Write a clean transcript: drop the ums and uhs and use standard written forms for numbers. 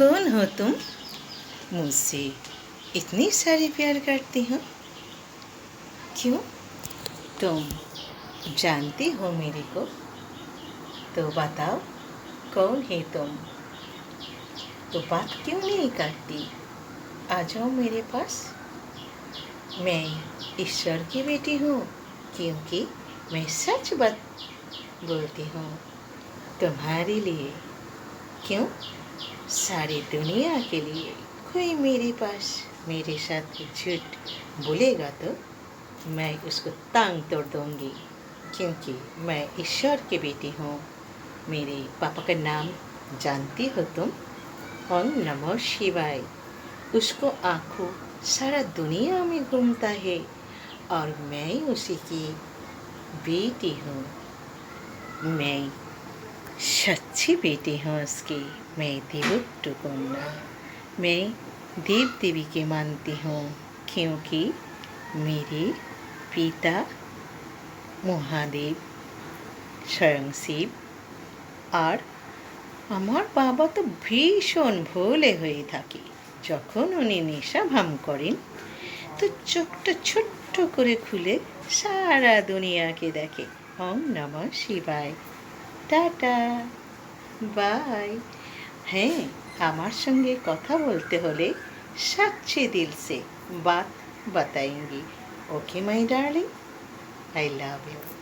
कौन हो तुम? मुझसे इतनी सारी प्यार करती हो क्यों? तुम जानती हो मेरे को? तो बताओ कौन है तुम? तो बात क्यों नहीं करती? आ जाओ मेरे पास। मैं ईश्वर की बेटी हूँ, क्योंकि मैं सच बात बोलती हूँ तुम्हारे लिए। क्यों? सारी दुनिया के लिए कोई मेरे पास मेरे साथ झूठ बोलेगा तो मैं उसको टांग तोड़ दूँगी, क्योंकि मैं ईश्वर की बेटी हूँ। मेरे पापा का नाम जानती हो तुम? ओम नमः शिवाय। उसको आँखों सारा दुनिया में घूमता है और मैं उसी की बेटी हूँ। मैं सच्ची बेटी हूँ उसकी। मैं देवोत्तु कन्या। मैं देव देवी के मानती हूँ, क्योंकि मेरे पिता महादेव स्वयं शिव और আমার বাবা তো ভীষণ ভোলে হয়ে থাকে। যখন উনি নেশা ভান করেন তো চোখটা ছোট্ট করে খুলে সারা দুনিয়াকে দেখে। ওম নমঃ শিবায়। Tata, by. হ্যাঁ, আমার সঙ্গে কথা বলতে হলে सच्चे दिल से बात बताएंगी। Okay my darling, I love you.